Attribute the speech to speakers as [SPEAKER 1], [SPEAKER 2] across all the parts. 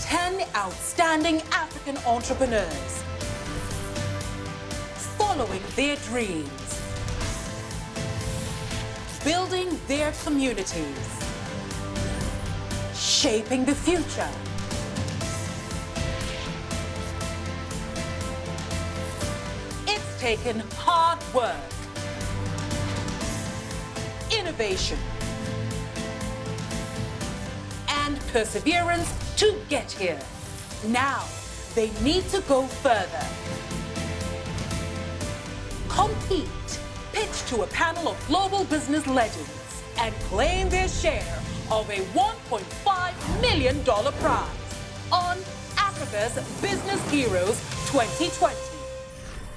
[SPEAKER 1] 10 outstanding African entrepreneurs following their dreams, building their communities, shaping the future. It's taken hard work, innovation, and perseverance to get here. Now, they need to go further. Compete, pitch to a panel of global business legends, and claim their share of a $1.5 million prize on Africa's Business Heroes 2020.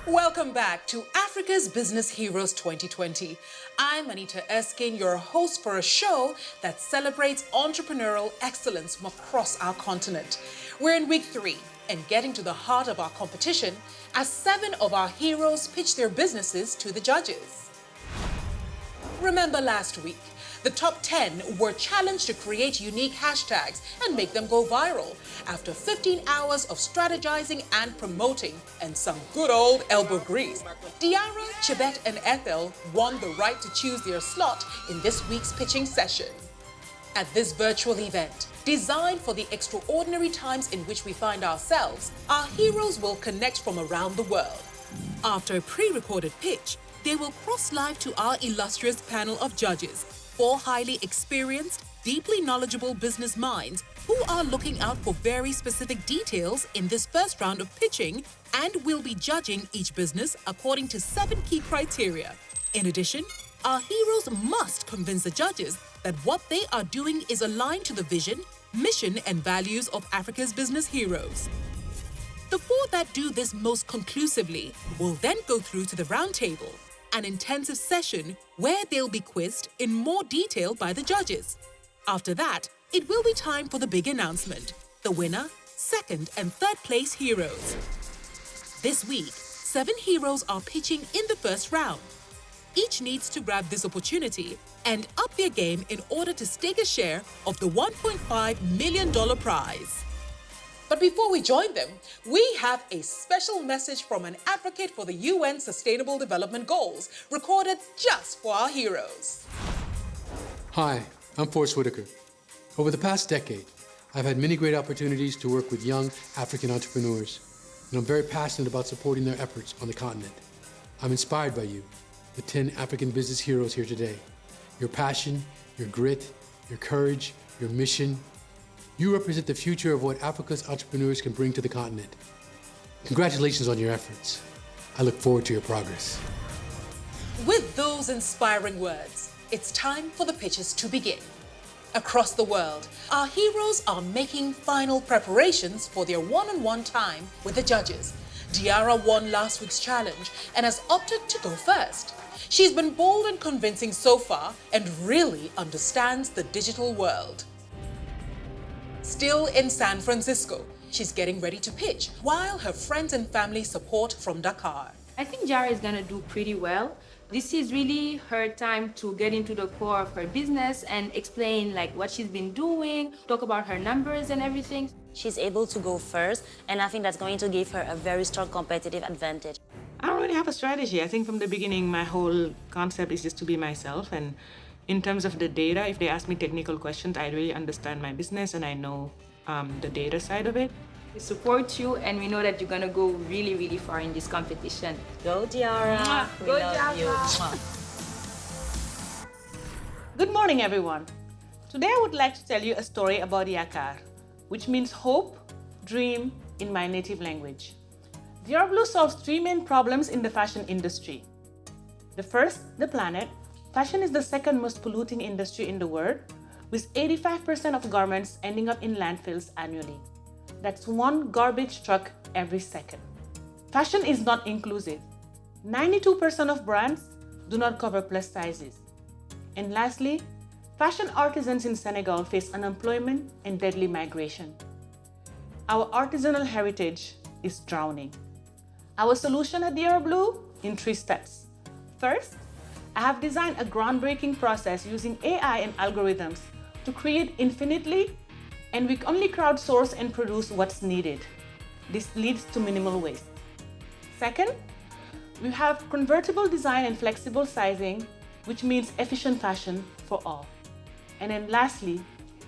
[SPEAKER 1] Welcome back to Africa's Business Heroes 2020. I'm Anita Erskine, your host for a show that celebrates entrepreneurial excellence from across our continent. We're in week 3 and getting to the heart of our competition as 7 of our heroes pitch their businesses to the judges. Remember last week, the top 10 were challenged to create unique hashtags and make them go viral after 15 hours of strategizing and promoting and some good old elbow grease. Tiara, Chabet, and Ethel won the right to choose their slot in this week's pitching session. At this virtual event, designed for the extraordinary times in which we find ourselves, our heroes will connect from around the world. After a pre-recorded pitch, they will cross live to our illustrious panel of judges, 4 highly experienced, deeply knowledgeable business minds who are looking out for very specific details in this first round of pitching and will be judging each business according to 7 key criteria. In addition, our heroes must convince the judges that what they are doing is aligned to the vision, mission, and values of Africa's business heroes. The 4 that do this most conclusively will then go through to the round table, an intensive session where they'll be quizzed in more detail by the judges. After that, it will be time for the big announcement, the winner, second, and third place heroes. This week, 7 heroes are pitching in the first round. Each needs to grab this opportunity and up their game in order to stake a share of the $1.5 million prize. But before we join them, we have a special message from an advocate for the UN Sustainable Development Goals, recorded just for our heroes.
[SPEAKER 2] Hi, I'm Forrest Whitaker. Over the past decade, I've had many great opportunities to work with young African entrepreneurs, and I'm very passionate about supporting their efforts on the continent. I'm inspired by you, the 10 African business heroes here today. Your passion, your grit, your courage, your mission. You represent the future of what Africa's entrepreneurs can bring to the continent. Congratulations on your efforts. I look forward to your progress.
[SPEAKER 1] With those inspiring words, it's time for the pitches to begin. Across the world, our heroes are making final preparations for their one-on-one time with the judges. Tiara won last week's challenge and has opted to go first. She's been bold and convincing so far and really understands the digital world. Still in San Francisco, she's getting ready to pitch while her friends and family support from Dakar.
[SPEAKER 3] I think Tiara is going to do pretty well. This is really her time to get into the core of her business and explain what she's been doing, talk about her numbers and everything.
[SPEAKER 4] She's able to go first, and I think that's going to give her a very strong competitive advantage.
[SPEAKER 5] I don't really have a strategy. I think from the beginning, my whole concept is just to be myself. And in terms of the data, if they ask me technical questions, I really understand my business and I know the data side of it.
[SPEAKER 3] We support you and we know that you're going to go really, really far in this competition.
[SPEAKER 4] Go, Tiara. We
[SPEAKER 3] Go,
[SPEAKER 4] love you.
[SPEAKER 3] Tiara.
[SPEAKER 5] Good morning, everyone. Today, I would like to tell you a story about Yakar, which means hope, dream in my native language. Tiara Blue solves 3 main problems in the fashion industry. The first, the planet. Fashion is the second most polluting industry in the world, with 85% of garments ending up in landfills annually. That's 1 garbage truck every second. Fashion is not inclusive. 92% of brands do not cover plus sizes. And lastly, fashion artisans in Senegal face unemployment and deadly migration. Our artisanal heritage is drowning. Our solution at Tiara Blue in 3 steps. First, I have designed a groundbreaking process using AI and algorithms to create infinitely And we only crowdsource and produce what's needed. This leads to minimal waste. Second, we have convertible design and flexible sizing, which means efficient fashion for all. And then lastly,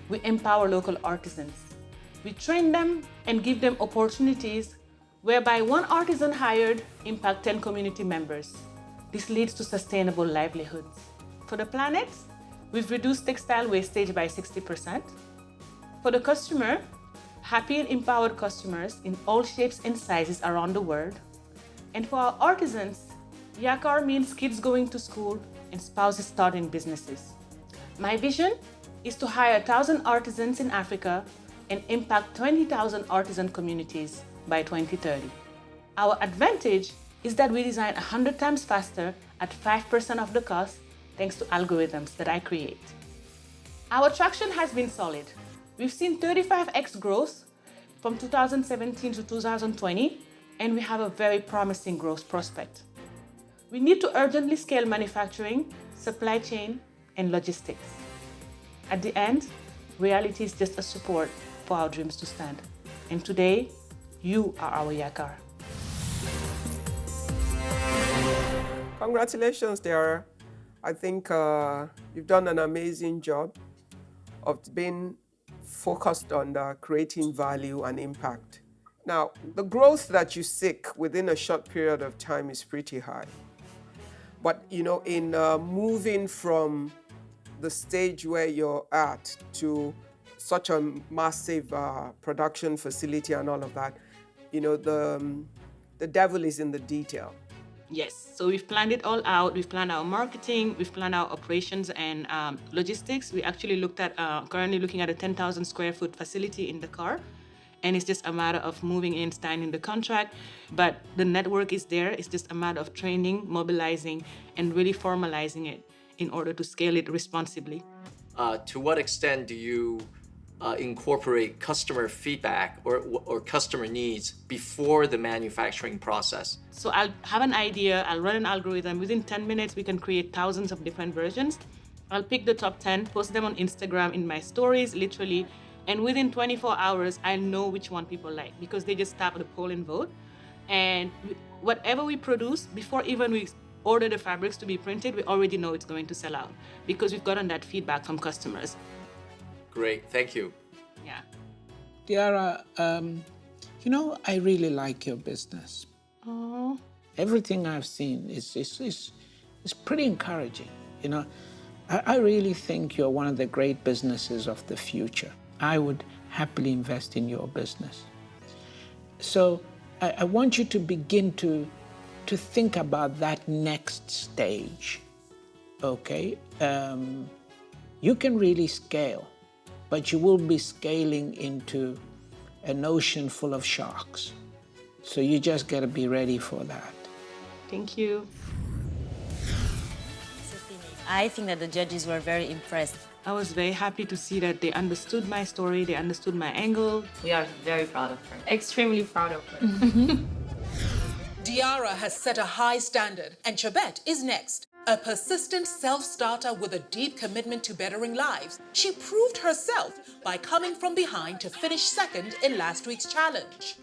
[SPEAKER 5] we empower local artisans. We train them and give them opportunities whereby one artisan hired impact 10 community members. This leads to sustainable livelihoods. For the planet, we've reduced textile wastage by 60%. For the customer, happy and empowered customers in all shapes and sizes around the world. And for our artisans, Yakar means kids going to school and spouses starting businesses. My vision is to hire 1,000 artisans in Africa and impact 20,000 artisan communities by 2030. Our advantage is that we design 100 times faster at 5% of the cost thanks to algorithms that I create. Our traction has been solid. We've seen 35x growth from 2017 to 2020, and we have a very promising growth prospect. We need to urgently scale manufacturing, supply chain, and logistics. At the end, reality is just a support for our dreams to stand. And today, you are our Yakar.
[SPEAKER 6] Congratulations, Tiara. I think you've done an amazing job of being focused on creating value and impact. Now, the growth that you seek within a short period of time is pretty high. But, you know, in moving from the stage where you're at to such a massive production facility and all of that, you know, the devil is in the detail.
[SPEAKER 5] Yes, so we've planned it all out. We've planned our marketing, we've planned our operations and logistics. We actually looked at, currently looking at a 10,000 square foot facility in Dakar. And it's just a matter of moving in, signing the contract. But the network is there. It's just a matter of training, mobilizing, and really formalizing it in order to scale it responsibly.
[SPEAKER 7] To what extent do you incorporate customer feedback or customer needs before the manufacturing process?
[SPEAKER 5] So I'll have an idea, I'll run an algorithm. Within 10 minutes, we can create thousands of different versions. I'll pick the top 10, post them on Instagram in my stories, literally. And within 24 hours, I know which one people like because they just tap the poll and vote. And whatever we produce, before even we order the fabrics to be printed, we already know it's going to sell out because we've gotten that feedback from customers.
[SPEAKER 7] Great, thank you.
[SPEAKER 5] Yeah.
[SPEAKER 8] Tiara, you know, I really like your business.
[SPEAKER 5] Oh.
[SPEAKER 8] Everything I've seen is pretty encouraging. You know, I really think you're one of the great businesses of the future. I would happily invest in your business. So I want you to begin to think about that next stage, okay? You can really scale, but you will be scaling into an ocean full of sharks. So you just gotta be ready for that.
[SPEAKER 5] Thank you.
[SPEAKER 4] I think that the judges were very impressed.
[SPEAKER 5] I was very happy to see that they understood my story, they understood my angle.
[SPEAKER 4] We are very proud of her.
[SPEAKER 3] Extremely proud of her.
[SPEAKER 1] Tiara has set a high standard, and Chabet is next. A persistent self-starter with a deep commitment to bettering lives, she proved herself by coming from behind to finish second in last week's challenge.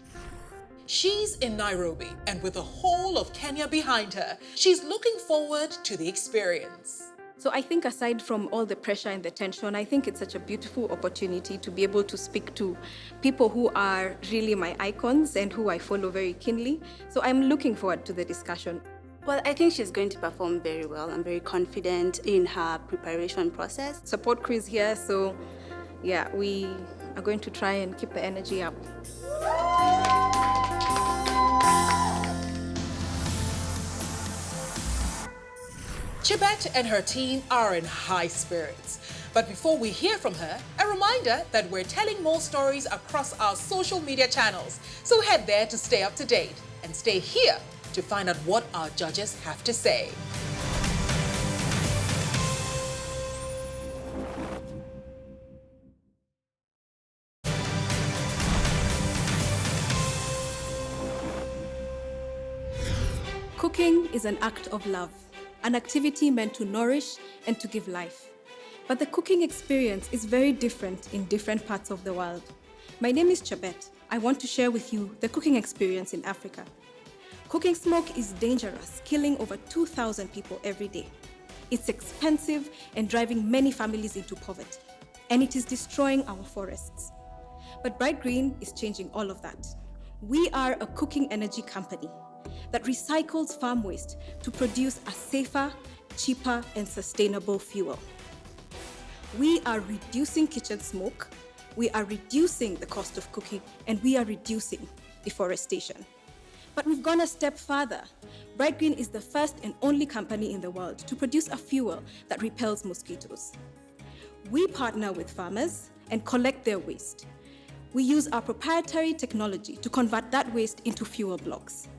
[SPEAKER 1] She's in Nairobi, and with the whole of Kenya behind her, she's looking forward to the experience.
[SPEAKER 9] So I think aside from all the pressure and the tension, I think it's such a beautiful opportunity to be able to speak to people who are really my icons and who I follow very keenly. So I'm looking forward to the discussion.
[SPEAKER 10] Well, I think she's going to perform very well. I'm very confident in her preparation process.
[SPEAKER 9] Support crew is here, so yeah, we are going to try and keep the energy up.
[SPEAKER 1] Chabet and her team are in high spirits. But before we hear from her, a reminder that we're telling more stories across our social media channels. So head there to stay up to date and stay here to find out what our judges have to say.
[SPEAKER 9] Cooking is an act of love, an activity meant to nourish and to give life. But the cooking experience is very different in different parts of the world. My name is Chabet. I want to share with you the cooking experience in Africa. Cooking smoke is dangerous, killing over 2,000 people every day. It's expensive and driving many families into poverty. And it is destroying our forests. But Bright Green is changing all of that. We are a cooking energy company that recycles farm waste to produce a safer, cheaper, and sustainable fuel. We are reducing kitchen smoke, we are reducing the cost of cooking, and we are reducing deforestation. But we've gone a step further. Bright Green is the first and only company in the world to produce a fuel that repels mosquitoes. We partner with farmers and collect their waste. We use our proprietary technology to convert that waste into fuel blocks.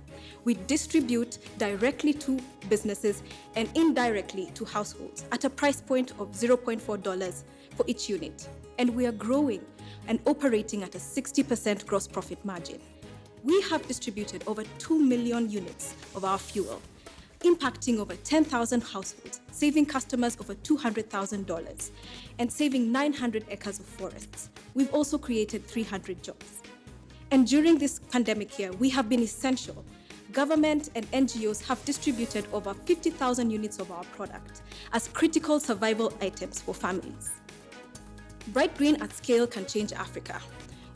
[SPEAKER 9] We distribute directly to businesses and indirectly to households at a price point of $0.4 for each unit. And we are growing and operating at a 60% gross profit margin. We have distributed over 2 million units of our fuel, impacting over 10,000 households, saving customers over $200,000, and saving 900 acres of forests. We've also created 300 jobs. And during this pandemic year, we have been essential. Government and NGOs have distributed over 50,000 units of our product as critical survival items for families. Bright Green at scale can change Africa.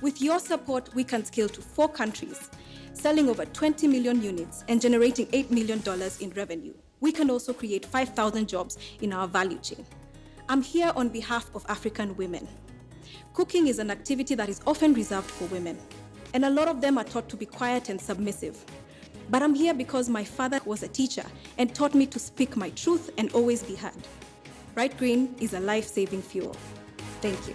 [SPEAKER 9] With your support, we can scale to 4 countries, selling over 20 million units and generating $8 million in revenue. We can also create 5,000 jobs in our value chain. I'm here on behalf of African women. Cooking is an activity that is often reserved for women, and a lot of them are taught to be quiet and submissive. But I'm here because my father was a teacher and taught me to speak my truth and always be heard. Bright Green is a life-saving fuel. Thank you.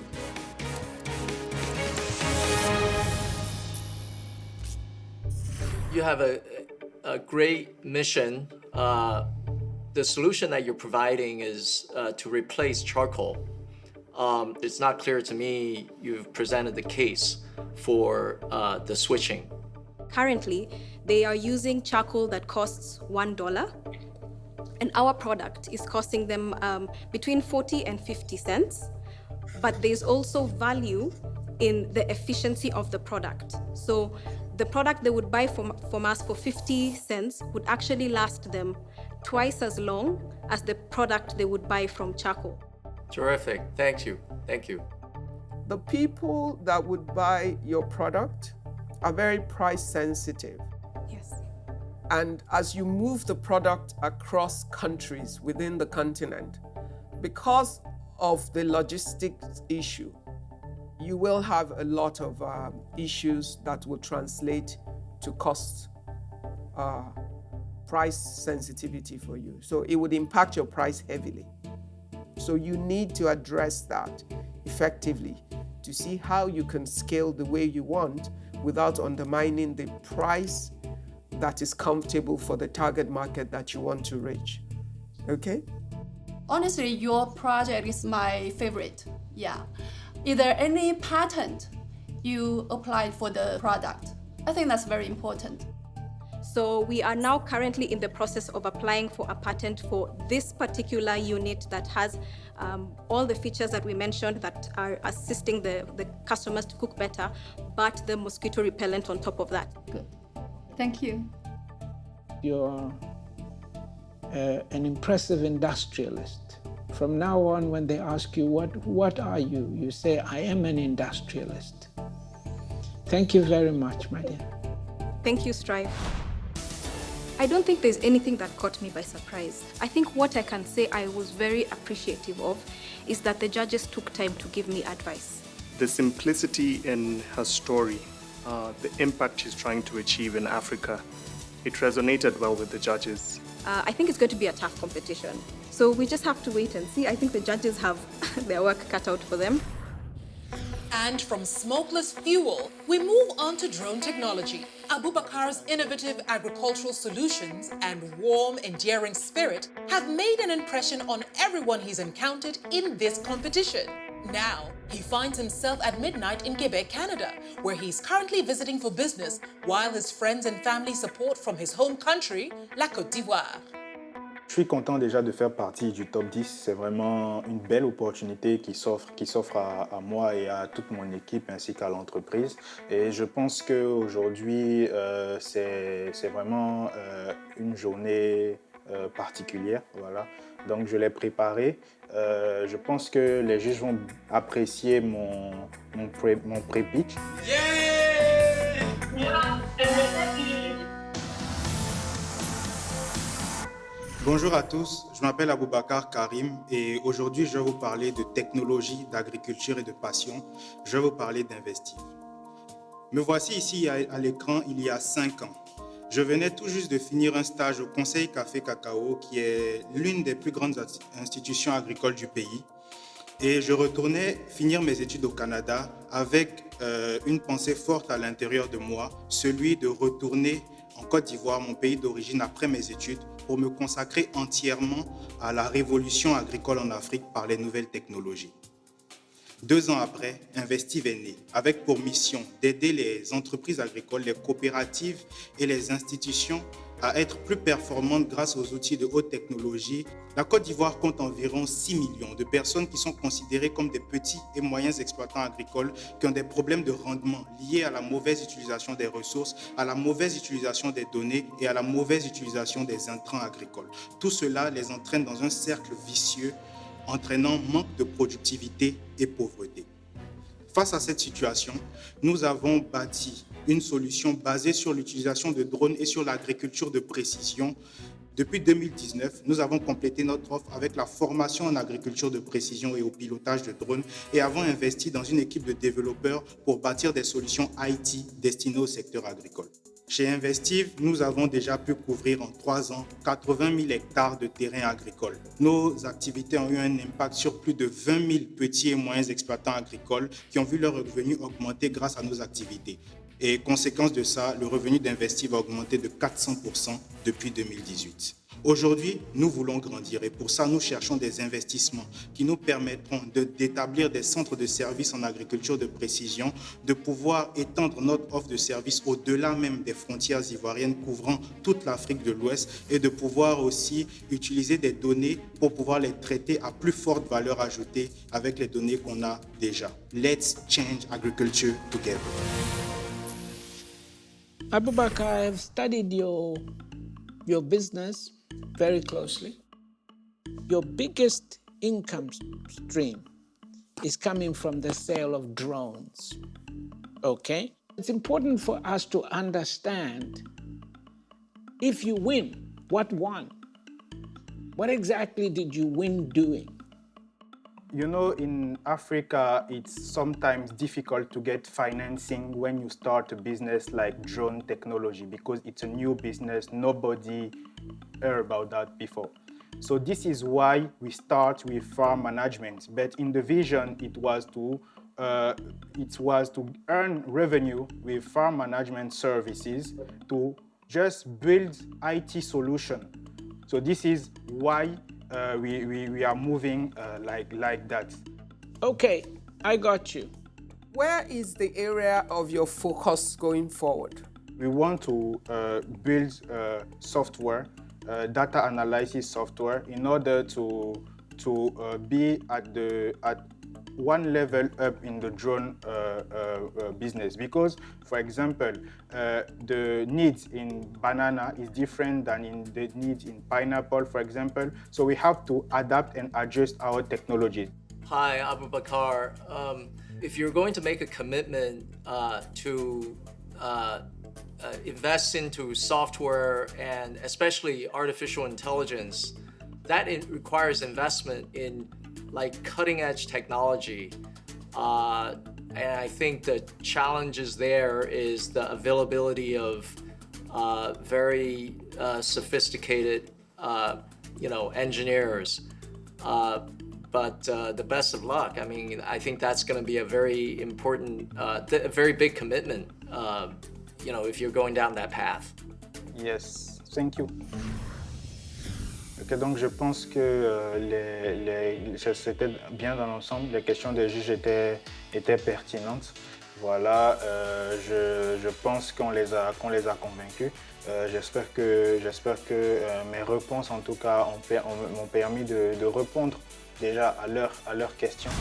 [SPEAKER 7] You have a great mission. The solution that you're providing is to replace charcoal. It's not clear to me you've presented the case for the switching.
[SPEAKER 9] Currently, they are using charcoal that costs $1, and our product is costing them between 40 and 50 cents. But there's also value in the efficiency of the product. So the product they would buy from us for 50 cents would actually last them twice as long as the product they would buy from charcoal.
[SPEAKER 7] Terrific. Thank you. Thank you.
[SPEAKER 6] The people that would buy your product are very price sensitive.
[SPEAKER 9] Yes.
[SPEAKER 6] And as you move the product across countries within the continent, because of the logistics issue, you will have a lot of issues that will translate to cost price sensitivity for you. So it would impact your price heavily. So you need to address that effectively to see how you can scale the way you want without undermining the price that is comfortable for the target market that you want to reach. Okay?
[SPEAKER 11] Honestly, your project is my favorite. Yeah. Is there any patent you applied for the product? I think that's very important.
[SPEAKER 9] So we are now currently in the process of applying for a patent for this particular unit that has all the features that we mentioned that are assisting the customers to cook better, but the mosquito repellent on top of that.
[SPEAKER 11] Good. Thank you.
[SPEAKER 8] You're an impressive industrialist. From now on, when they ask you, what are you? You say, I am an industrialist. Thank you very much, my dear.
[SPEAKER 9] Thank you, Strive. I don't think there's anything that caught me by surprise. I think what I can say I was very appreciative of is that the judges took time to give me advice.
[SPEAKER 12] The simplicity in her story, the impact she's trying to achieve in Africa, it resonated well with the judges.
[SPEAKER 9] I think it's going to be a tough competition. So we just have to wait and see. I think the judges have their work cut out for them.
[SPEAKER 1] And from smokeless fuel, we move on to drone technology. Abubakar's innovative agricultural solutions and warm, endearing spirit have made an impression on everyone he's encountered in this competition. Now, he finds himself at midnight in Quebec, Canada, where he's currently visiting for business, while his friends and family support from his home country, La Côte d'Ivoire.
[SPEAKER 13] Je suis content déjà de faire partie du top 10. C'est vraiment une belle opportunité qui s'offre à moi et à toute mon équipe ainsi qu'à l'entreprise. Et je pense qu'aujourd'hui, c'est vraiment une journée particulière. Voilà. Donc je l'ai préparée. Je pense que les juges vont apprécier mon pré-pitch. Bonjour à tous, je m'appelle Abubakar Karim et aujourd'hui je vais vous parler de technologie, d'agriculture et de passion. Je vais vous parler d'Investive. Me voici ici à l'écran il y a 5 ans. Je venais tout juste de finir un stage au Conseil Café Cacao qui est l'une des plus grandes institutions agricoles du pays. Et je retournais finir mes études au Canada avec une pensée forte à l'intérieur de moi, celui de retourner en Côte d'Ivoire, mon pays d'origine, après mes études, pour me consacrer entièrement à la révolution agricole en Afrique par les nouvelles technologies. 2 ans après, Investive est né, avec pour mission d'aider les entreprises agricoles, les coopératives et les institutions à être plus performantes grâce aux outils de haute technologie. La Côte d'Ivoire compte environ 6 millions de personnes qui sont considérées comme des petits et moyens exploitants agricoles qui ont des problèmes de rendement liés à la mauvaise utilisation des ressources, à la mauvaise utilisation des données et à la mauvaise utilisation des intrants agricoles. Tout cela les entraîne dans un cercle vicieux entraînant manque de productivité et pauvreté. Face à cette situation, nous avons bâti une solution basée sur l'utilisation de drones et sur l'agriculture de précision. Depuis 2019, nous avons complété notre offre avec la formation en agriculture de précision et au pilotage de drones et avons investi dans une équipe de développeurs pour bâtir des solutions IT destinées au secteur agricole. Chez Investive, nous avons déjà pu couvrir en 3 ans 80 000 hectares de terrain agricole. Nos activités ont eu un impact sur plus de 20 000 petits et moyens exploitants agricoles qui ont vu leurs revenus augmenter grâce à nos activités. Et conséquence de ça, le revenu d'Investive a augmenté de 400% depuis 2018. Aujourd'hui, nous voulons grandir et pour ça, nous cherchons des investissements qui nous permettront d'établir des centres de services en agriculture de précision, de pouvoir étendre notre offre de services au-delà même des frontières ivoiriennes couvrant toute l'Afrique de l'Ouest et de pouvoir aussi utiliser des données pour pouvoir les traiter à plus forte valeur ajoutée avec les données qu'on a déjà. Let's change agriculture together.
[SPEAKER 8] Abubakar, I've studied your business very closely. Your biggest income stream is coming from the sale of drones, okay? It's important for us to understand if you win, what won? What exactly did you win doing?
[SPEAKER 13] You know, in Africa, it's sometimes difficult to get financing when you start a business like drone technology because it's a new business. Nobody heard about that before. So this is why we start with farm management. But in the vision, it was to earn revenue with farm management services to just build IT solution. So this is why we are moving like that.
[SPEAKER 8] Okay, I got you.
[SPEAKER 6] Where is the area of your focus going forward?
[SPEAKER 13] We want to build software, data analysis software, in order to be at one level up in the drone business. Because, for example, the needs in banana is different than in the needs in pineapple, for example. So we have to adapt and adjust our technology.
[SPEAKER 7] Hi, Abubakar. If you're going to make a commitment to invest into software and especially artificial intelligence, that it requires investment in like cutting edge technology. And I think the challenges there is the availability of very sophisticated, engineers. But the best of luck. I mean, I think that's going to be a very important, a very big commitment, if you're going down that path.
[SPEAKER 13] Yes, thank you. Ok, donc je pense que c'était bien dans l'ensemble. Les questions des juges étaient pertinentes. Voilà, je pense qu'on les a convaincus. J'espère que mes réponses, en tout cas, m'ont permis de répondre déjà à leurs questions.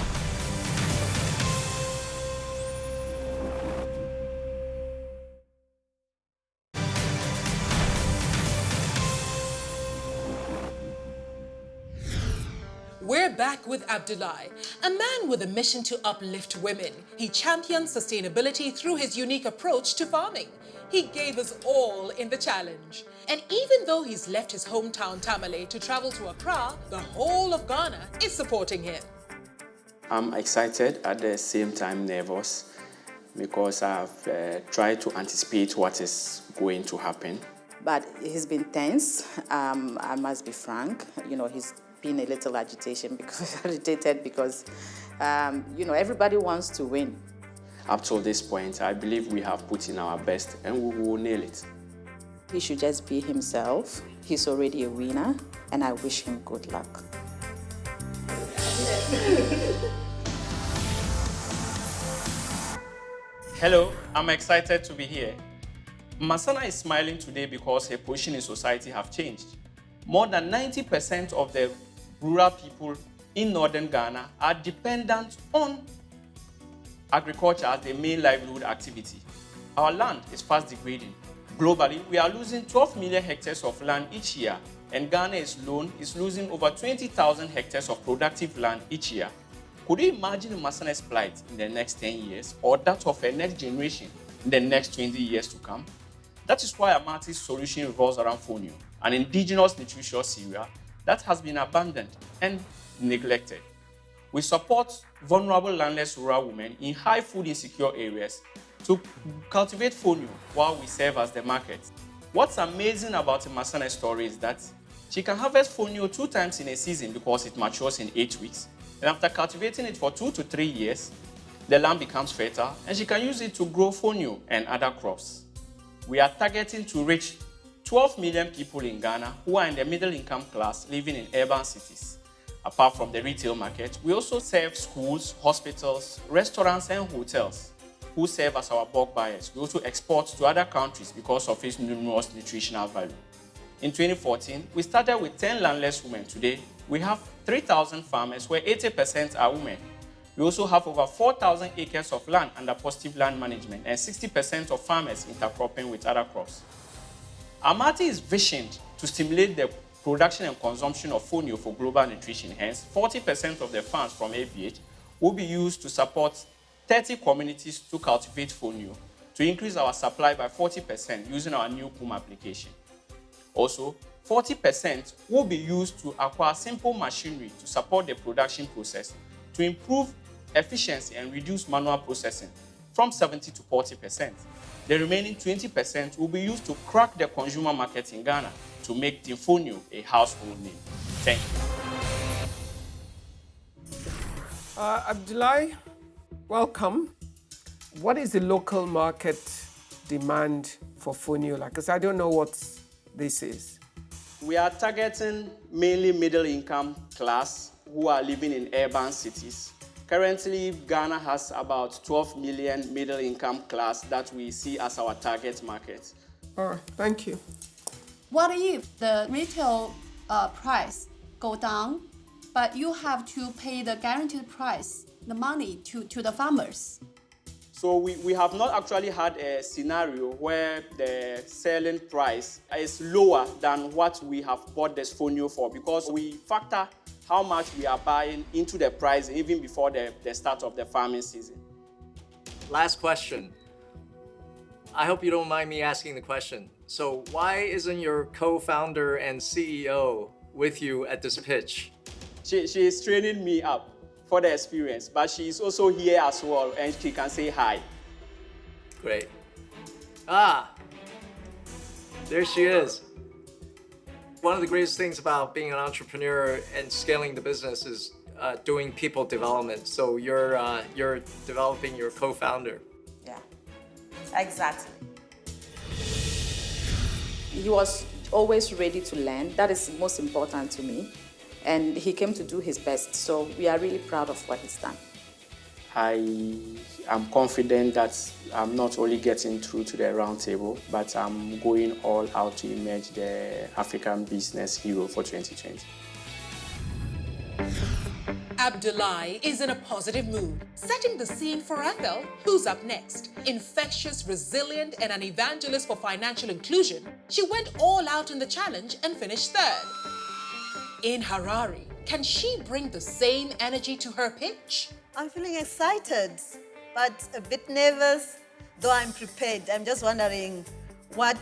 [SPEAKER 1] We're back with Abdullahi, a man with a mission to uplift women. He champions sustainability through his unique approach to farming. He gave us all in the challenge. And even though he's left his hometown Tamale to travel to Accra, the whole of Ghana is supporting him.
[SPEAKER 14] I'm excited, at the same time nervous, because I've tried to anticipate what is going to happen.
[SPEAKER 15] But he's been tense, I must be frank. You know, he's been a little agitated because, you know, everybody wants to win.
[SPEAKER 14] Up till this point, I believe we have put in our best and we will nail it.
[SPEAKER 15] He should just be himself. He's already a winner, and I wish him good luck.
[SPEAKER 16] Hello, I'm excited to be here. Masana is smiling today because her position in society have changed. More than 90% of the rural people in northern Ghana are dependent on agriculture as their main livelihood activity. Our land is fast degrading. Globally, we are losing 12 million hectares of land each year, and Ghana is losing over 20,000 hectares of productive land each year. Could you imagine Masana's plight in the next 10 years, or that of a next generation in the next 20 years to come? That is why Amati's solution revolves around fonio, an indigenous nutritious cereal that has been abandoned and neglected. We support vulnerable landless rural women in high food insecure areas to cultivate fonio while we serve as the market. What's amazing about Masana's story is that she can harvest fonio 2 times in a season because it matures in 8 weeks. And after cultivating it for 2 to 3 years, the land becomes fertile and she can use it to grow fonio and other crops. We are targeting to reach 12 million people in Ghana who are in the middle income class living in urban cities. Apart from the retail market, we also serve schools, hospitals, restaurants, and hotels who serve as our bulk buyers. We also export to other countries because of its numerous nutritional value. In 2014, we started with 10 landless women. Today, we have 3,000 farmers where 80% are women. We also have over 4,000 acres of land under positive land management and 60% of farmers intercropping with other crops. Amati is visioned to stimulate the production and consumption of fonio for global nutrition. Hence, 40% of the funds from ABH will be used to support 30 communities to cultivate fonio, to increase our supply by 40% using our new PUM application. Also, 40% will be used to acquire simple machinery to support the production process, to improve efficiency and reduce manual processing from 70 to 40%. The remaining 20% will be used to crack the consumer market in Ghana to make the fonio a household name. Thank you.
[SPEAKER 6] Abdullahi, welcome. What is the local market demand for fonio like? Because I don't know what this is.
[SPEAKER 16] We are targeting mainly middle income class who are living in urban cities. Currently, Ghana has about 12 million middle income class that we see as our target market.
[SPEAKER 6] Thank you.
[SPEAKER 11] What if the retail price go down, but you have to pay the guaranteed price, the money to the farmers?
[SPEAKER 16] So we have not actually had a scenario where the selling price is lower than what we have bought this fonio for, because we factor how much we are buying into the price even before the start of the farming season.
[SPEAKER 7] Last question. I hope you don't mind me asking the question. So why isn't your co-founder and CEO with you at this pitch?
[SPEAKER 16] She is training me up for the experience, but she is also here as well and she can say hi.
[SPEAKER 7] Great. There she is. One of the greatest things about being an entrepreneur and scaling the business is doing people development. So you're developing your co-founder.
[SPEAKER 15] Yeah, exactly. He was always ready to learn. That is most important to me. And he came to do his best. So we are really proud of what he's done.
[SPEAKER 14] I'm confident that I'm not only getting through to the round table, but I'm going all out to emerge the African business hero for 2020.
[SPEAKER 1] Abdullahi is in a positive mood, setting the scene for Ethel, who's up next. Infectious, resilient, and an evangelist for financial inclusion, she went all out in the challenge and finished third. In Harare, can she bring the same energy to her pitch?
[SPEAKER 17] I'm feeling excited, but a bit nervous, though I'm prepared. I'm just wondering what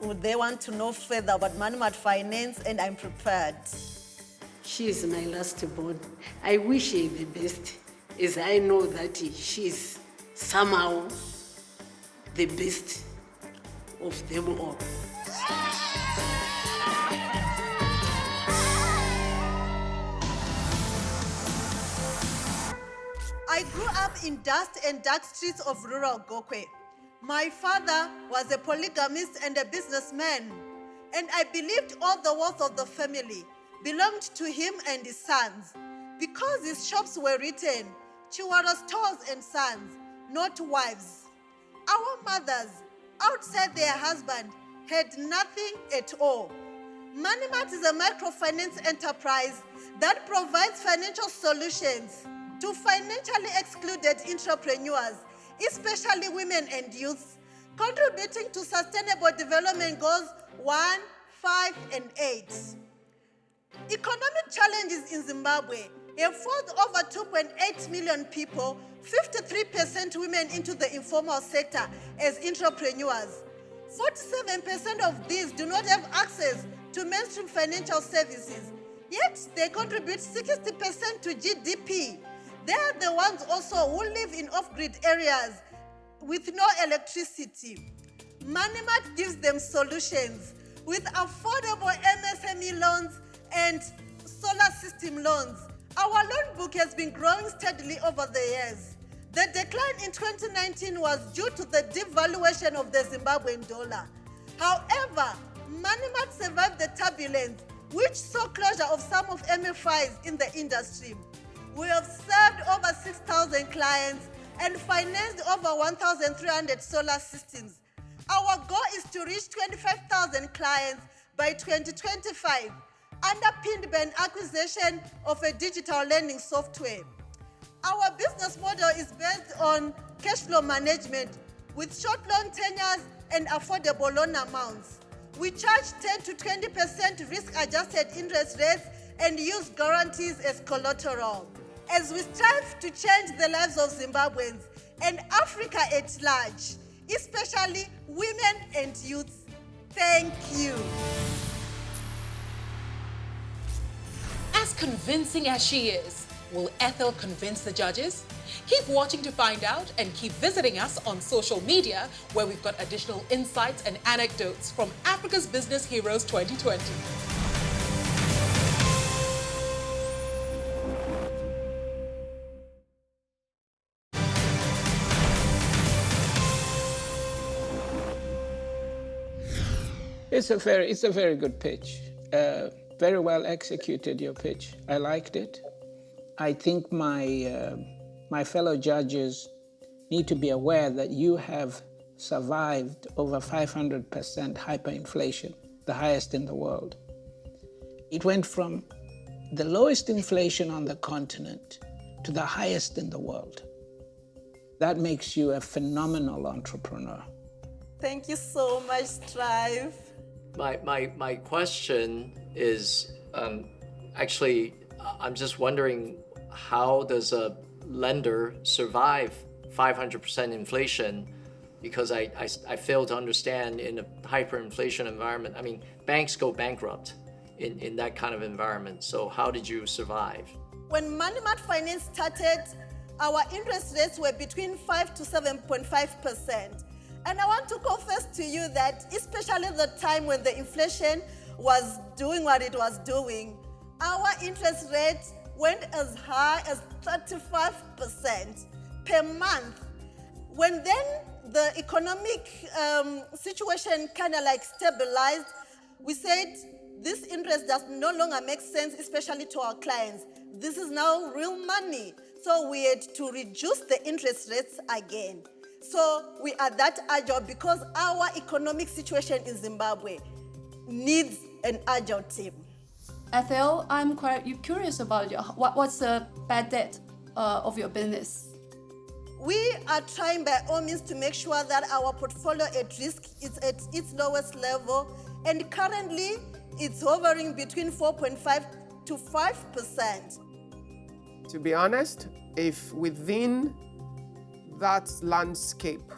[SPEAKER 17] would they want to know further about Management Finance, and I'm prepared.
[SPEAKER 18] She is my last born. I wish her the best, as I know that she's somehow the best of them all.
[SPEAKER 17] I grew up in dust and dark streets of rural Gokwe. My father was a polygamist and a businessman, and I believed all the wealth of the family belonged to him and his sons. Because his shops were written, Chiwara stores and sons, not wives. Our mothers, outside their husband, had nothing at all. Manimart is a microfinance enterprise that provides financial solutions to financially excluded entrepreneurs, especially women and youth, contributing to Sustainable Development Goals 1, 5, and 8. Economic challenges in Zimbabwe have forced over 2.8 million people, 53% women, into the informal sector as entrepreneurs. 47% of these do not have access to mainstream financial services, yet they contribute 60% to GDP. They are the ones also who live in off-grid areas with no electricity. Manimart gives them solutions with affordable MSME loans and solar system loans. Our loan book has been growing steadily over the years. The decline in 2019 was due to the devaluation of the Zimbabwean dollar. However, Manimart survived the turbulence, which saw closure of some of MFIs in the industry. We have served over 6,000 clients and financed over 1,300 solar systems. Our goal is to reach 25,000 clients by 2025, underpinned by an acquisition of a digital lending software. Our business model is based on cash flow management with short loan tenures and affordable loan amounts. We charge 10 to 20% risk-adjusted interest rates and use guarantees as collateral. As we strive to change the lives of Zimbabweans and Africa at large, especially women and youth, thank you.
[SPEAKER 1] As convincing as she is, will Ethel convince the judges? Keep watching to find out, and keep visiting us on social media, where we've got additional insights and anecdotes from Africa's Business Heroes 2020.
[SPEAKER 8] It's a very good pitch. Very well executed, your pitch. I liked it. I think my fellow judges need to be aware that you have survived over 500% hyperinflation, the highest in the world. It went from the lowest inflation on the continent to the highest in the world. That makes you a phenomenal entrepreneur.
[SPEAKER 17] Thank you so much, Strive.
[SPEAKER 7] My question is, actually, I'm just wondering, how does a lender survive 500% inflation? Because I fail to understand, in a hyperinflation environment, I mean, banks go bankrupt in that kind of environment. So how did you survive?
[SPEAKER 17] When Manimart Finance started, our interest rates were between 5 to 7.5%. And I want to confess to you that, especially the time when the inflation was doing what it was doing, our interest rate went as high as 35% per month. When then the economic situation kind of like stabilized, we said this interest does no longer make sense, especially to our clients. This is now real money. So we had to reduce the interest rates again. So we are that agile because our economic situation in Zimbabwe needs an agile team.
[SPEAKER 11] Ethel, I'm quite curious about what's the bad debt of your business?
[SPEAKER 17] We are trying by all means to make sure that our portfolio at risk is at its lowest level, and currently it's hovering between 4.5 to 5%.
[SPEAKER 6] To be honest, if within that landscape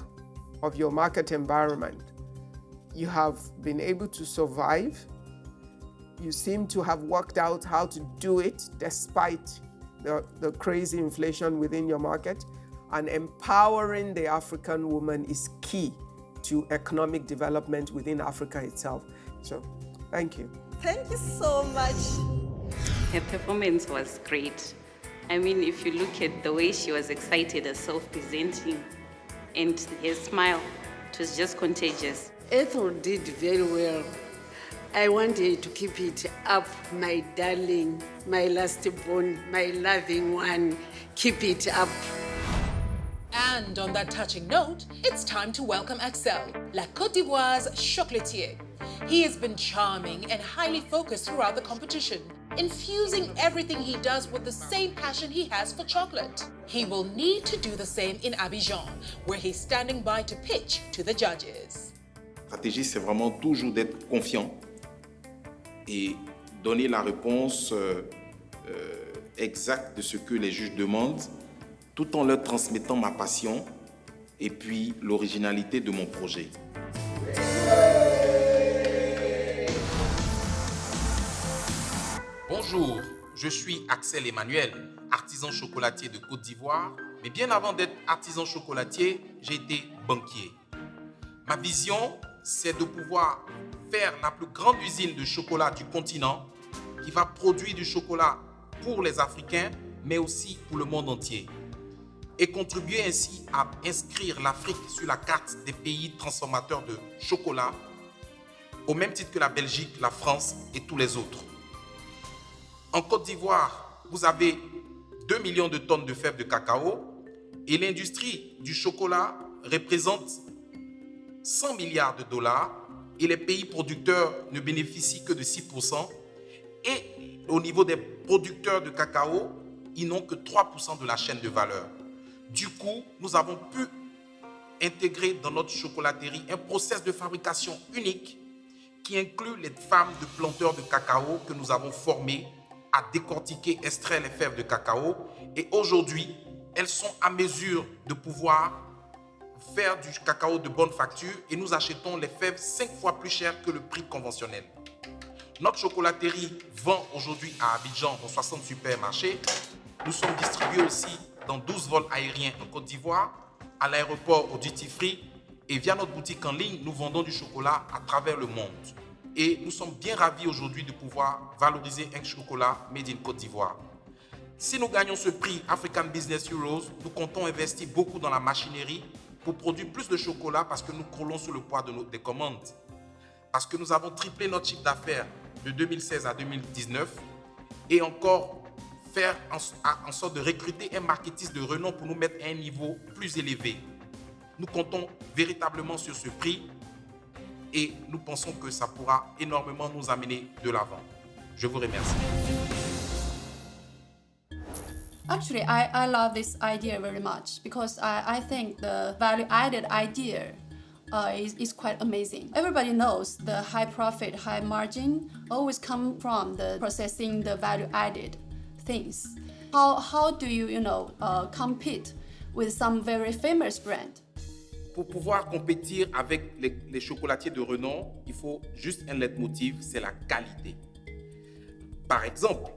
[SPEAKER 6] of your market environment, you have been able to survive, you seem to have worked out how to do it despite the crazy inflation within your market, and empowering the African woman is key to economic development within Africa itself. So, thank you.
[SPEAKER 17] Thank you so much.
[SPEAKER 19] Her performance was great. I mean, if you look at the way she was excited herself presenting and her smile, it was just contagious.
[SPEAKER 18] Ethel did very well. I want her to keep it up, my darling, my last born, my loving one. Keep it up.
[SPEAKER 1] And on that touching note, it's time to welcome Axel, La Côte d'Ivoire's chocolatier. He has been charming and highly focused throughout the competition, infusing everything he does with the same passion he has for chocolate. He will need to do the same in Abidjan, where he's standing by to pitch to the judges.
[SPEAKER 20] La stratégie, c'est vraiment toujours d'être confiant et donner la réponse exacte de ce que les juges demandent, tout en leur transmettant ma passion et puis l'originalité de mon projet.
[SPEAKER 21] Bonjour, je suis Axel Emmanuel, artisan chocolatier de Côte d'Ivoire, mais bien avant d'être artisan chocolatier, j'ai été banquier. Ma vision, c'est de pouvoir faire la plus grande usine de chocolat du continent qui va produire du chocolat pour les Africains, mais aussi pour le monde entier. Et contribuer ainsi à inscrire l'Afrique sur la carte des pays transformateurs de chocolat, au même titre que la Belgique, la France et tous les autres. En Côte d'Ivoire, vous avez 2 millions de tonnes de fèves de cacao et l'industrie du chocolat représente 100 milliards de dollars et les pays producteurs ne bénéficient que de 6%. Et au niveau des producteurs de cacao, ils n'ont que 3% de la chaîne de valeur. Du coup, nous avons pu intégrer dans notre chocolaterie un process de fabrication unique qui inclut les femmes de planteurs de cacao que nous avons formées à décortiquer, extraire les fèves de cacao. Et aujourd'hui, elles sont à mesure de pouvoir faire du cacao de bonne facture et nous achetons les fèves 5 fois plus cher que le prix conventionnel. Notre chocolaterie vend aujourd'hui à Abidjan dans 60 supermarchés. Nous sommes distribués aussi dans 12 vols aériens en Côte d'Ivoire, à l'aéroport au duty free et via notre boutique en ligne, nous vendons du chocolat à travers le monde. Et nous sommes bien ravis aujourd'hui de pouvoir valoriser un chocolat made in Côte d'Ivoire. Si nous gagnons ce prix African Business Heroes, nous comptons investir beaucoup dans la machinerie pour produire plus de chocolat parce que nous croulons sous le poids des commandes. Parce que nous avons triplé notre chiffre d'affaires de 2016 à 2019 et encore faire en sorte de recruter un marketiste de renom pour nous mettre à un niveau plus élevé. Nous comptons véritablement sur ce prix et nous pensons que ça pourra énormément nous amener de l'avant. Je vous remercie.
[SPEAKER 11] Actually, I love this idea very much because I think the value-added idea is quite amazing. Everybody knows the high profit, high margin always come from the processing the value-added things. How do you compete with some very famous brand?
[SPEAKER 21] Pour pouvoir compétir avec les chocolatiers de renom, il faut juste un leitmotiv, c'est la qualité. Par exemple,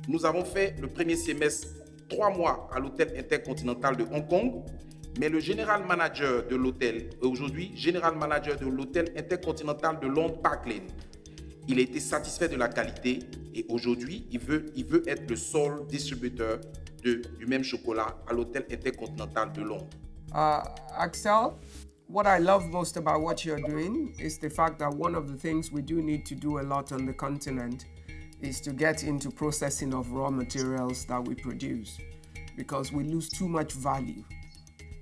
[SPEAKER 21] nous avons fait le premier semestre 3 mois à l'hôtel intercontinental de Hong Kong, mais le général manager de l'hôtel est aujourd'hui général manager de l'hôtel intercontinental de Londres Park Lane. Il a été satisfait de la qualité et aujourd'hui, il veut être le seul distributeur du même chocolat à l'hôtel intercontinental de Londres.
[SPEAKER 6] Axel, what I love most about what you're doing is the fact that one of the things we do need to do a lot on the continent is to get into processing of raw materials that we produce. because we lose too much value.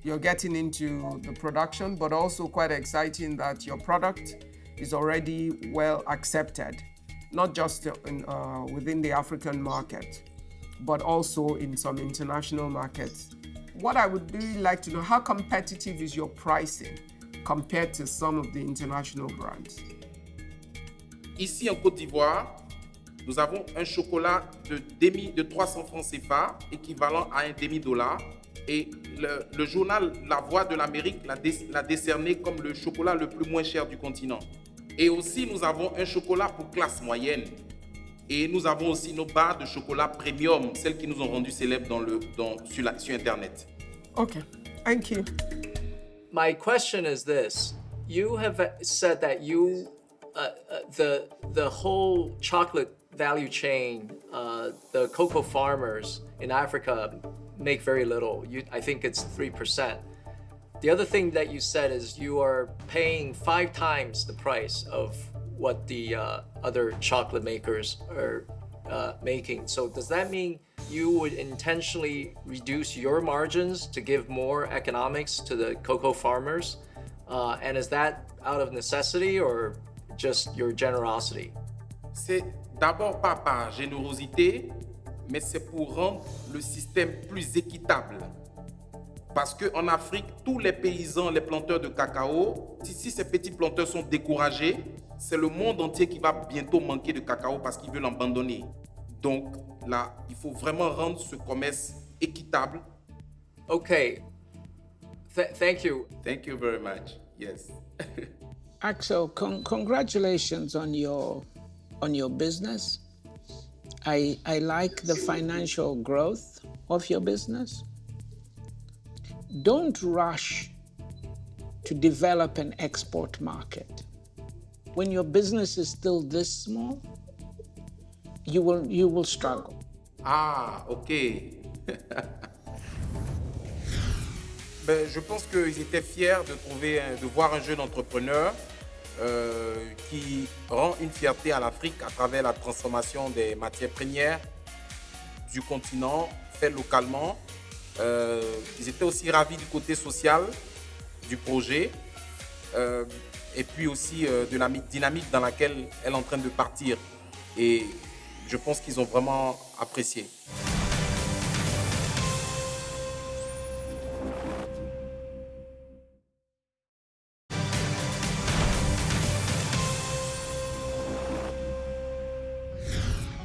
[SPEAKER 6] You're getting into the production, but also quite exciting that your product is already well accepted, not just within the African market, but also in some international markets. What I would really like to know, how competitive is your pricing compared to some of the international brands?
[SPEAKER 21] Ici en Côte d'Ivoire, nous avons un chocolat de 300 francs CFA, équivalent à un demi-dollar. Et le journal La Voix de l'Amérique l'a décerné comme le chocolat le plus moins cher du continent. Et aussi, nous avons un chocolat pour classe moyenne. Et nous avons aussi nos barres de chocolat premium, celles qui nous ont rendus célèbres sur Internet.
[SPEAKER 6] Okay, thank you.
[SPEAKER 7] My question is this. You have said that you, the whole chocolate value chain, the cocoa farmers in Africa make very little. I think it's 3%. The other thing that you said is you are paying 5 times the price of what the other chocolate makers are making. So does that mean you would intentionally reduce your margins to give more economics to the cocoa farmers? And is that out of necessity or just your generosity?
[SPEAKER 21] C'est d'abord pas par générosité, mais c'est pour rendre le système plus équitable. Parce qu'en Afrique, tous les paysans, les planteurs de cacao, si ces petits planteurs sont découragés, c'est le monde entier qui va bientôt manquer de cacao parce qu'ils veulent abandonner. Donc là, il faut vraiment rendre ce commerce équitable.
[SPEAKER 7] Okay. Thank you.
[SPEAKER 21] Thank you very much. Yes.
[SPEAKER 8] Axel, congratulations on your business. I like the financial growth of your business. Don't rush to develop an export market. When your business is still this small, you will struggle.
[SPEAKER 21] Ah, ok. Ben, je pense qu'ils étaient fiers de voir un jeune entrepreneur qui rend une fierté à l'Afrique à travers la transformation des matières premières du continent, fait localement. Ils étaient aussi ravis du côté social du projet et puis aussi de la dynamique dans laquelle elle est en train de partir. Et je pense qu'ils ont vraiment apprécié.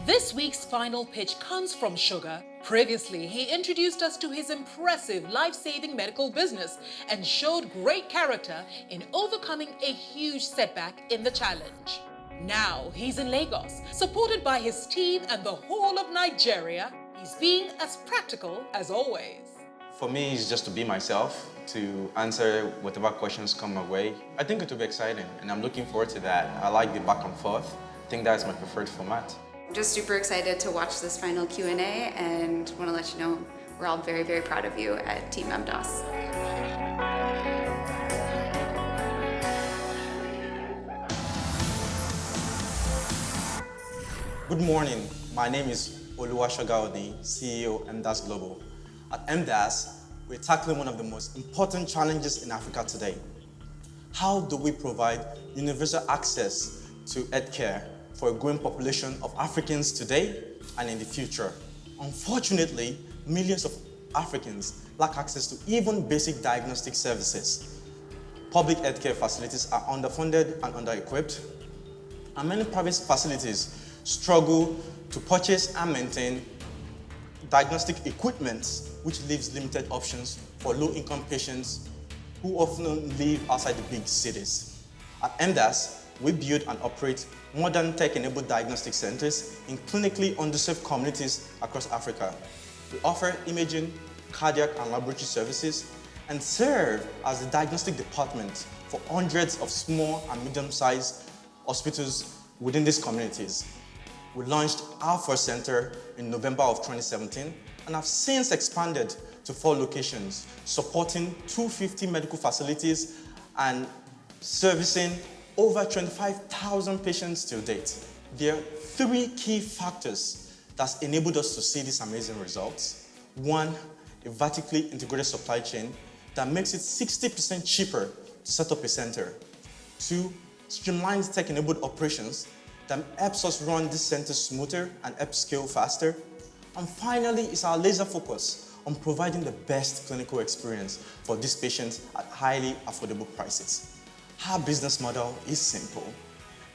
[SPEAKER 1] This week's final pitch comes from Sugar. Previously, he introduced us to his impressive life-saving medical business and showed great character in overcoming a huge setback in the challenge. Now he's in Lagos, supported by his team and the whole of Nigeria. He's being as practical as always.
[SPEAKER 2] For me, it's just to be myself, to answer whatever questions come my way. I think it will be exciting, and I'm looking forward to that. I like the back and forth. I think that's my preferred format.
[SPEAKER 22] I'm just super excited to watch this final Q&A and want to let you know we're all very, very proud of you at Team MDOS.
[SPEAKER 2] Good morning. My name is Oluwasegun, CEO MDAS Global. At MDAS, we're tackling one of the most important challenges in Africa today. How do we provide universal access to healthcare for a growing population of Africans today and in the future? Unfortunately, millions of Africans lack access to even basic diagnostic services. Public healthcare facilities are underfunded and under-equipped, and many private facilities struggle to purchase and maintain diagnostic equipment, which leaves limited options for low-income patients who often live outside the big cities. At MDAS, we build and operate modern tech-enabled diagnostic centers in clinically underserved communities across Africa. We offer imaging, cardiac and laboratory services, and serve as the diagnostic department for hundreds of small and medium-sized hospitals within these communities. We launched our first center in November of 2017 and have since expanded to 4 locations, supporting 250 medical facilities and servicing over 25,000 patients to date. There are 3 key factors that's enabled us to see these amazing results. 1 a vertically integrated supply chain that makes it 60% cheaper to set up a center. 2, streamlines tech-enabled operations that helps us run this center smoother and helps scale faster. And finally, is our laser focus on providing the best clinical experience for these patients at highly affordable prices. Our business model is simple.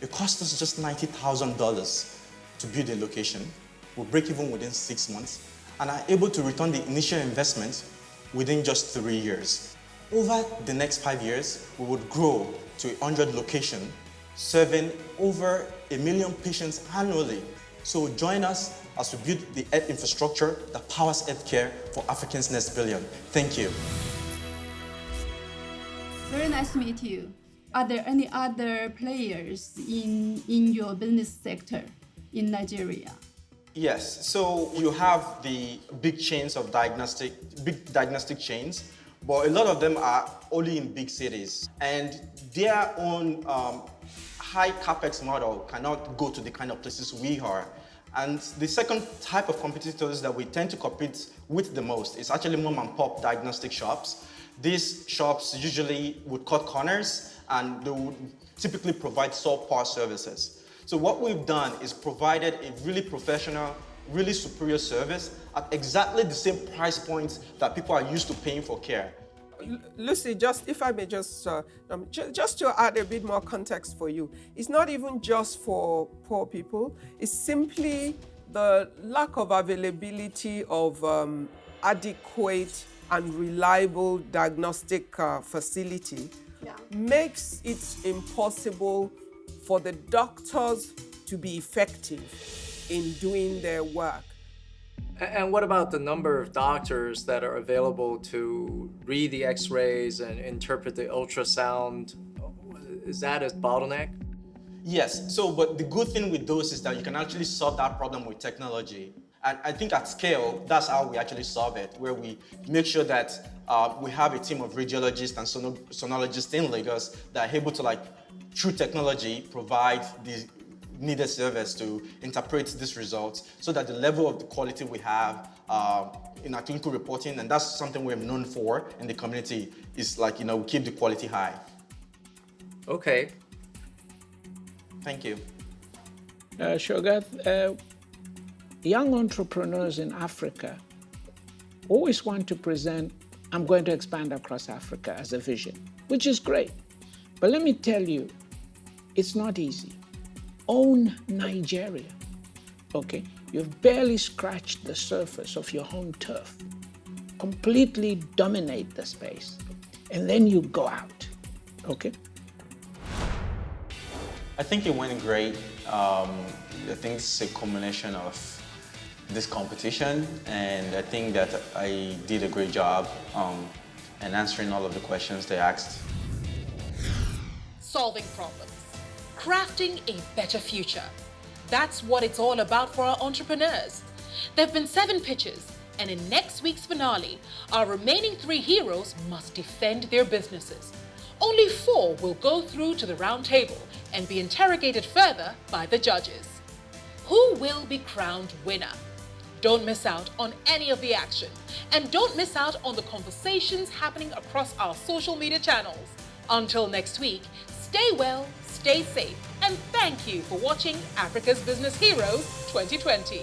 [SPEAKER 2] It costs us just $90,000 to build a location. We'll break even within 6 months and are able to return the initial investment within just 3 years. Over the next 5 years, we would grow to 100 locations, serving over 1 million patients annually. So join us as we build the health infrastructure that powers healthcare for Africa's next billion. Thank you.
[SPEAKER 11] Very nice to meet you. Are there any other players in your business sector in Nigeria?
[SPEAKER 2] Yes, so you have the big chains of big diagnostic chains, but a lot of them are only in big cities, and their own high capex model cannot go to the kind of places we are. And the second type of competitors that we tend to compete with the most is actually mom and pop diagnostic shops. These shops usually would cut corners and they would typically provide subpar services. So what we've done is provided a really professional, really superior service at exactly the same price points that people are used to paying for care.
[SPEAKER 6] Lucy, if I may just to add a bit more context for you, it's not even just for poor people, it's simply the lack of availability of adequate and reliable diagnostic facility makes it impossible for the doctors to be effective in doing their work.
[SPEAKER 7] And what about the number of doctors that are available to read the x-rays and interpret the ultrasound? Is that a bottleneck?
[SPEAKER 2] Yes, but the good thing with those is that you can actually solve that problem with technology. And I think at scale, that's how we actually solve it, where we make sure that we have a team of radiologists and sonologists in Lagos that are able to, through technology, provide the needed service to interpret these results so that the level of the quality we have in our clinical reporting, and that's something we're known for in the community, is we keep the quality high.
[SPEAKER 7] Okay.
[SPEAKER 2] Thank you.
[SPEAKER 8] Shogath, young entrepreneurs in Africa always want to present, I'm going to expand across Africa as a vision, which is great. But let me tell you, it's not easy. Own Nigeria, okay? You've barely scratched the surface of your home turf. Completely dominate the space, and then you go out, okay?
[SPEAKER 2] I think it went great. I think it's a combination of this competition, and I think that I did a great job in answering all of the questions they asked.
[SPEAKER 1] Solving problems, crafting a better future. That's what it's all about for our entrepreneurs. There have been 7 pitches, and in next week's finale, our remaining 3 heroes must defend their businesses. Only 4 will go through to the round table and be interrogated further by the judges. Who will be crowned winner? Don't miss out on any of the action, and don't miss out on the conversations happening across our social media channels. Until next week, stay well, stay safe, and thank you for watching Africa's Business Heroes 2020.